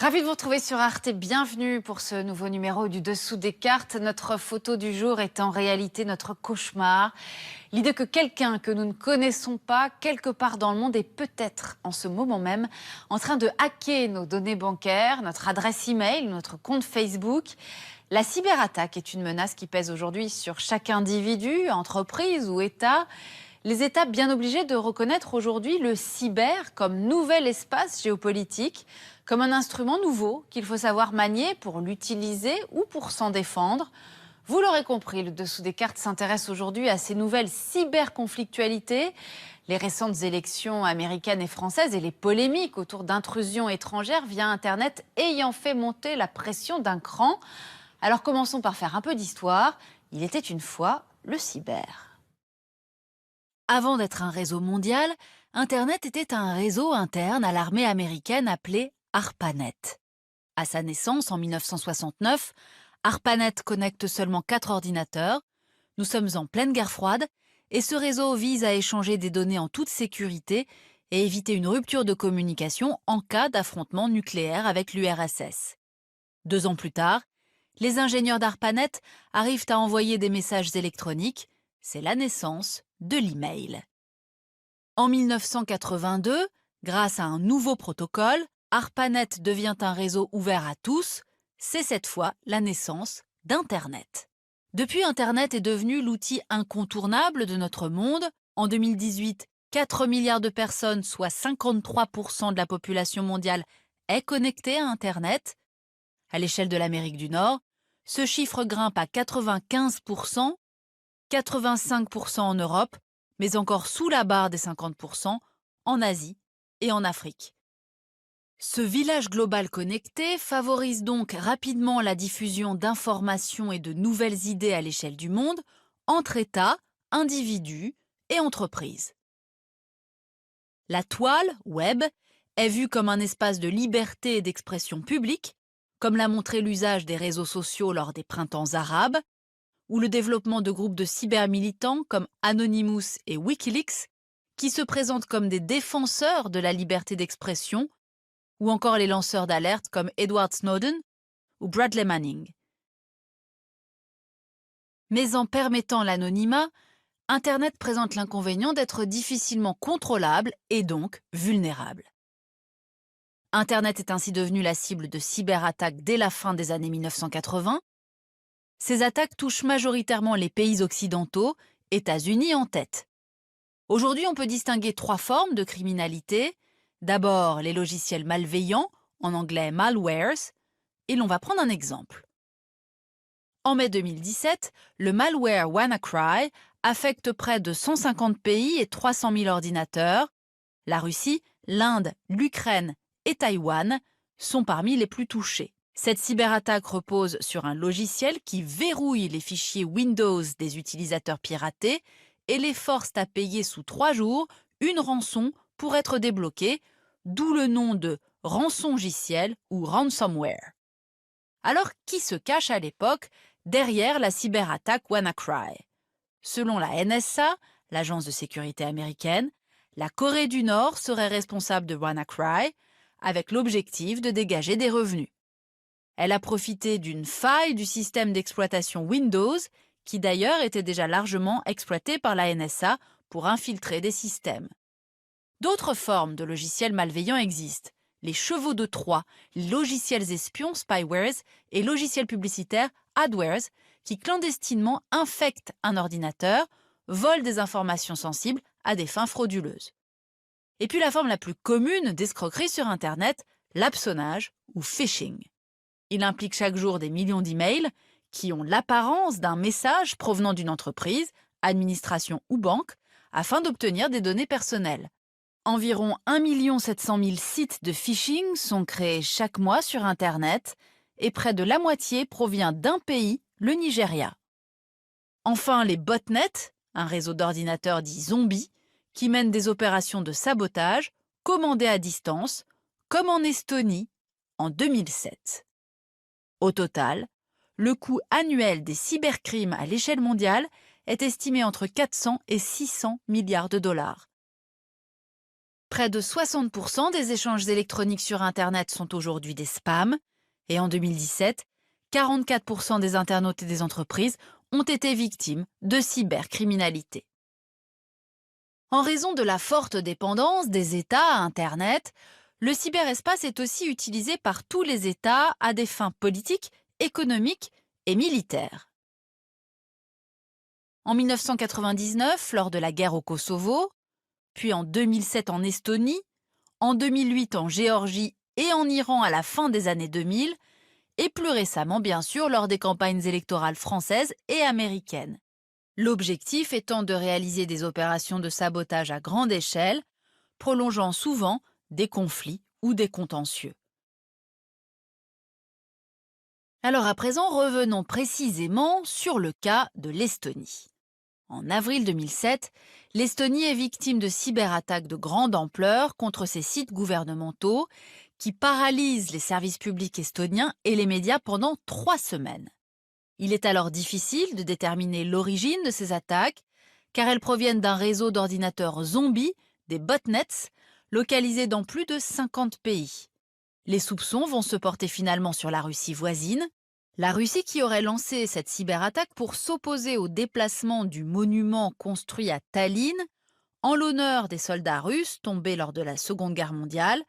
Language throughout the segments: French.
Ravi de vous retrouver sur Arte. Bienvenue pour ce nouveau numéro du Dessous des cartes. Notre photo du jour est en réalité notre cauchemar. L'idée que quelqu'un que nous ne connaissons pas, quelque part dans le monde, est peut-être en ce moment même en train de hacker nos données bancaires, notre adresse email, notre compte Facebook. La cyberattaque est une menace qui pèse aujourd'hui sur chaque individu, entreprise ou État. Les États bien obligés de reconnaître aujourd'hui le cyber comme nouvel espace géopolitique, comme un instrument nouveau qu'il faut savoir manier pour l'utiliser ou pour s'en défendre. Vous l'aurez compris, le dessous des cartes s'intéresse aujourd'hui à ces nouvelles cyberconflictualités, les récentes élections américaines et françaises et les polémiques autour d'intrusions étrangères via Internet ayant fait monter la pression d'un cran. Alors commençons par faire un peu d'histoire. Il était une fois le cyber. Avant d'être un réseau mondial, Internet était un réseau interne à l'armée américaine appelé ARPANET. À sa naissance en 1969, ARPANET connecte seulement 4 ordinateurs. Nous sommes en pleine guerre froide et ce réseau vise à échanger des données en toute sécurité et éviter une rupture de communication en cas d'affrontement nucléaire avec l'URSS. 2 ans plus tard, les ingénieurs d'ARPANET arrivent à envoyer des messages électroniques. C'est la naissance de l'email. En 1982, grâce à un nouveau protocole, ARPANET devient un réseau ouvert à tous. C'est cette fois la naissance d'Internet. Depuis, Internet est devenu l'outil incontournable de notre monde. En 2018, 4 milliards de personnes, soit 53% de la population mondiale, est connectée à Internet. À l'échelle de l'Amérique du Nord, ce chiffre grimpe à 95%, 85% en Europe, mais encore sous la barre des 50% en Asie et en Afrique. Ce village global connecté favorise donc rapidement la diffusion d'informations et de nouvelles idées à l'échelle du monde, entre États, individus et entreprises. La toile, web, est vue comme un espace de liberté et d'expression publique, comme l'a montré l'usage des réseaux sociaux lors des printemps arabes, ou le développement de groupes de cybermilitants comme Anonymous et Wikileaks, qui se présentent comme des défenseurs de la liberté d'expression, ou encore les lanceurs d'alerte comme Edward Snowden ou Bradley Manning. Mais en permettant l'anonymat, Internet présente l'inconvénient d'être difficilement contrôlable et donc vulnérable. Internet est ainsi devenu la cible de cyberattaques dès la fin des années 1980. Ces attaques touchent majoritairement les pays occidentaux, États-Unis en tête. Aujourd'hui, on peut distinguer 3 formes de criminalité. D'abord, les logiciels malveillants, en anglais malwares, et l'on va prendre un exemple. En mai 2017, le malware WannaCry affecte près de 150 pays et 300 000 ordinateurs. La Russie, l'Inde, l'Ukraine et Taïwan sont parmi les plus touchés. Cette cyberattaque repose sur un logiciel qui verrouille les fichiers Windows des utilisateurs piratés et les force à payer sous 3 jours une rançon pour être débloqués, d'où le nom de rançongiciel ou ransomware. Alors, qui se cache à l'époque derrière la cyberattaque WannaCry? Selon la NSA, l'agence de sécurité américaine, la Corée du Nord serait responsable de WannaCry avec l'objectif de dégager des revenus. Elle a profité d'une faille du système d'exploitation Windows, qui d'ailleurs était déjà largement exploité par la NSA pour infiltrer des systèmes. D'autres formes de logiciels malveillants existent. Les chevaux de Troie, logiciels espions, spywares, et logiciels publicitaires, adwares, qui clandestinement infectent un ordinateur, volent des informations sensibles à des fins frauduleuses. Et puis la forme la plus commune d'escroquerie sur Internet, l'hameçonnage ou phishing. Il implique chaque jour des millions d'emails qui ont l'apparence d'un message provenant d'une entreprise, administration ou banque, afin d'obtenir des données personnelles. Environ 1 700 000 sites de phishing sont créés chaque mois sur Internet et près de la moitié provient d'un pays, le Nigeria. Enfin, les botnets, un réseau d'ordinateurs dits zombies, qui mènent des opérations de sabotage commandées à distance, comme en Estonie en 2007. Au total, le coût annuel des cybercrimes à l'échelle mondiale est estimé entre 400 et 600 milliards de dollars. Près de 60% des échanges électroniques sur Internet sont aujourd'hui des spams. Et en 2017, 44% des internautes et des entreprises ont été victimes de cybercriminalité. En raison de la forte dépendance des États à Internet, le cyberespace est aussi utilisé par tous les États à des fins politiques, économiques et militaires. En 1999, lors de la guerre au Kosovo, puis en 2007 en Estonie, en 2008 en Géorgie et en Iran à la fin des années 2000, et plus récemment bien sûr lors des campagnes électorales françaises et américaines. L'objectif étant de réaliser des opérations de sabotage à grande échelle, prolongeant souvent des conflits ou des contentieux. Alors à présent, revenons précisément sur le cas de l'Estonie. En avril 2007, l'Estonie est victime de cyberattaques de grande ampleur contre ses sites gouvernementaux qui paralysent les services publics estoniens et les médias pendant 3 semaines. Il est alors difficile de déterminer l'origine de ces attaques car elles proviennent d'un réseau d'ordinateurs zombies, des botnets, localisés dans plus de 50 pays. Les soupçons vont se porter finalement sur la Russie voisine, la Russie qui aurait lancé cette cyberattaque pour s'opposer au déplacement du monument construit à Tallinn en l'honneur des soldats russes tombés lors de la Seconde Guerre mondiale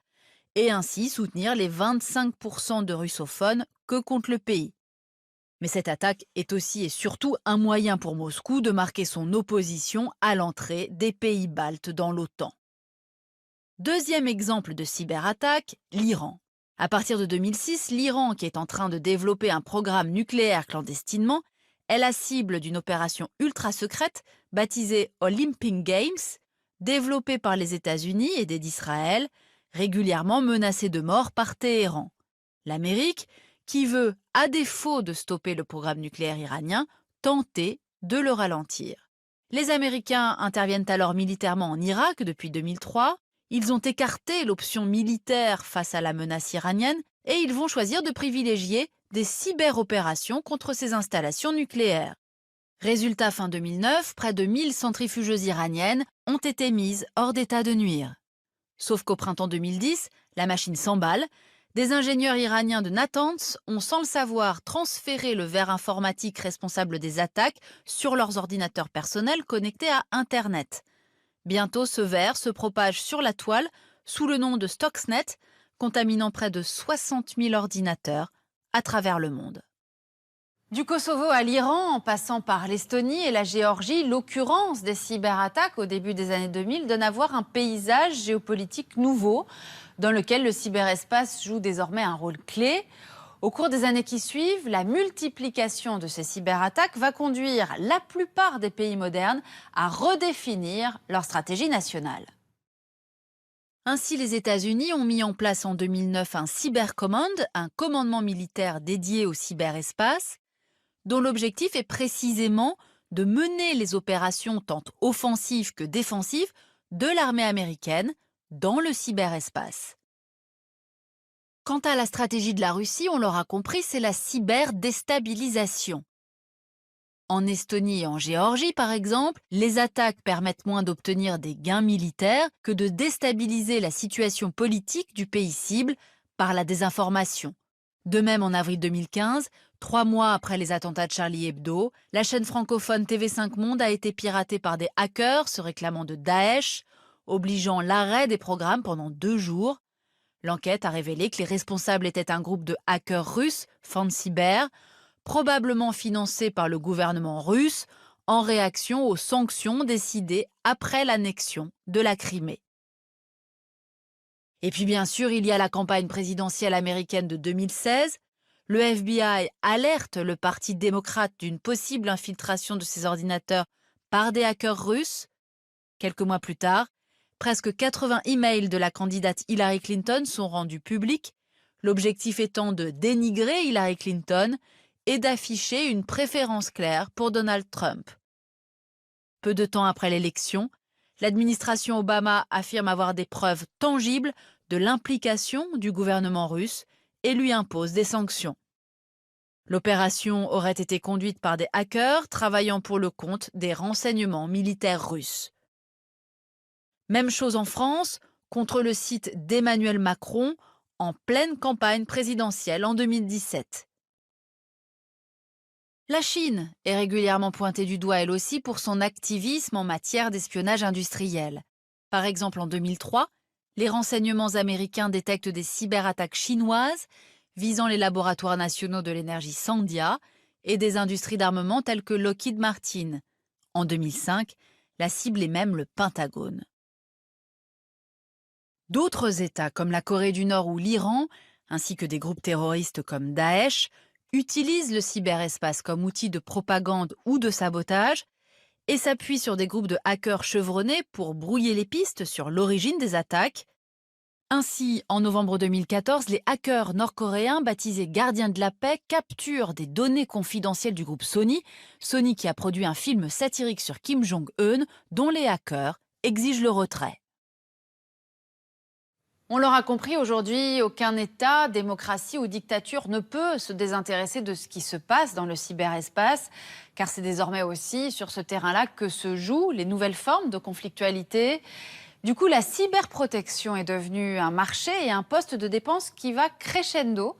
et ainsi soutenir les 25% de russophones que compte le pays. Mais cette attaque est aussi et surtout un moyen pour Moscou de marquer son opposition à l'entrée des pays baltes dans l'OTAN. Deuxième exemple de cyberattaque, l'Iran. À partir de 2006, l'Iran, qui est en train de développer un programme nucléaire clandestinement, est la cible d'une opération ultra secrète baptisée Olympic Games, développée par les États-Unis et d'Israël, régulièrement menacée de mort par Téhéran. L'Amérique, qui veut, à défaut de stopper le programme nucléaire iranien, tenter de le ralentir. Les Américains interviennent alors militairement en Irak depuis 2003. Ils ont écarté l'option militaire face à la menace iranienne et ils vont choisir de privilégier des cyberopérations contre ces installations nucléaires. Résultat fin 2009, près de 1000 centrifugeuses iraniennes ont été mises hors d'état de nuire. Sauf qu'au printemps 2010, la machine s'emballe. Des ingénieurs iraniens de Natanz ont sans le savoir transféré le verre informatique responsable des attaques sur leurs ordinateurs personnels connectés à Internet. Bientôt, ce verre se propage sur la toile sous le nom de Stuxnet, contaminant près de 60 000 ordinateurs à travers le monde. Du Kosovo à l'Iran, en passant par l'Estonie et la Géorgie, l'occurrence des cyberattaques au début des années 2000 donne à voir un paysage géopolitique nouveau dans lequel le cyberespace joue désormais un rôle clé. Au cours des années qui suivent, la multiplication de ces cyberattaques va conduire la plupart des pays modernes à redéfinir leur stratégie nationale. Ainsi, les États-Unis ont mis en place en 2009 un Cyber Command, un commandement militaire dédié au cyberespace, dont l'objectif est précisément de mener les opérations tant offensives que défensives de l'armée américaine dans le cyberespace. Quant à la stratégie de la Russie, on l'aura compris, c'est la cyberdéstabilisation. En Estonie et en Géorgie, par exemple, les attaques permettent moins d'obtenir des gains militaires que de déstabiliser la situation politique du pays cible par la désinformation. De même, en avril 2015, 3 mois après les attentats de Charlie Hebdo, la chaîne francophone TV5 Monde a été piratée par des hackers se réclamant de Daesh, obligeant l'arrêt des programmes pendant 2 jours. L'enquête a révélé que les responsables étaient un groupe de hackers russes, Fancyber, probablement financés par le gouvernement russe en réaction aux sanctions décidées après l'annexion de la Crimée. Et puis bien sûr, il y a la campagne présidentielle américaine de 2016. Le FBI alerte le Parti démocrate d'une possible infiltration de ses ordinateurs par des hackers russes. Quelques mois plus tard, presque 80 emails de la candidate Hillary Clinton sont rendus publics, l'objectif étant de dénigrer Hillary Clinton et d'afficher une préférence claire pour Donald Trump. Peu de temps après l'élection, l'administration Obama affirme avoir des preuves tangibles de l'implication du gouvernement russe et lui impose des sanctions. L'opération aurait été conduite par des hackers travaillant pour le compte des renseignements militaires russes. Même chose en France, contre le site d'Emmanuel Macron en pleine campagne présidentielle en 2017. La Chine est régulièrement pointée du doigt elle aussi pour son activisme en matière d'espionnage industriel. Par exemple, en 2003, les renseignements américains détectent des cyberattaques chinoises visant les laboratoires nationaux de l'énergie Sandia et des industries d'armement telles que Lockheed Martin. En 2005, la cible est même le Pentagone. D'autres États comme la Corée du Nord ou l'Iran, ainsi que des groupes terroristes comme Daesh, utilisent le cyberespace comme outil de propagande ou de sabotage et s'appuient sur des groupes de hackers chevronnés pour brouiller les pistes sur l'origine des attaques. Ainsi, en novembre 2014, les hackers nord-coréens baptisés Gardiens de la Paix capturent des données confidentielles du groupe Sony, Sony qui a produit un film satirique sur Kim Jong-un dont les hackers exigent le retrait. On l'aura compris, aujourd'hui, aucun État, démocratie ou dictature ne peut se désintéresser de ce qui se passe dans le cyberespace, car c'est désormais aussi sur ce terrain-là que se jouent les nouvelles formes de conflictualité. Du coup, la cyberprotection est devenue un marché et un poste de dépense qui va crescendo.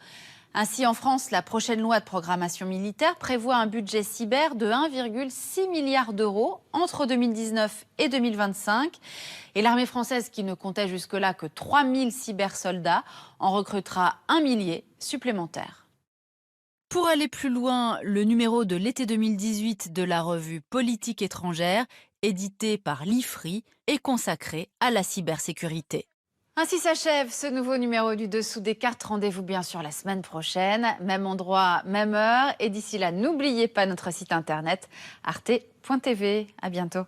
Ainsi, en France, la prochaine loi de programmation militaire prévoit un budget cyber de 1,6 milliard d'euros entre 2019 et 2025. Et l'armée française, qui ne comptait jusque-là que 3000 cybersoldats, en recrutera 1 millier supplémentaires. Pour aller plus loin, le numéro de l'été 2018 de la revue Politique étrangère, édité par l'IFRI, est consacré à la cybersécurité. Ainsi s'achève ce nouveau numéro du Dessous des cartes. Rendez-vous bien sûr la semaine prochaine, même endroit, même heure. Et d'ici là, n'oubliez pas notre site internet arte.tv. À bientôt.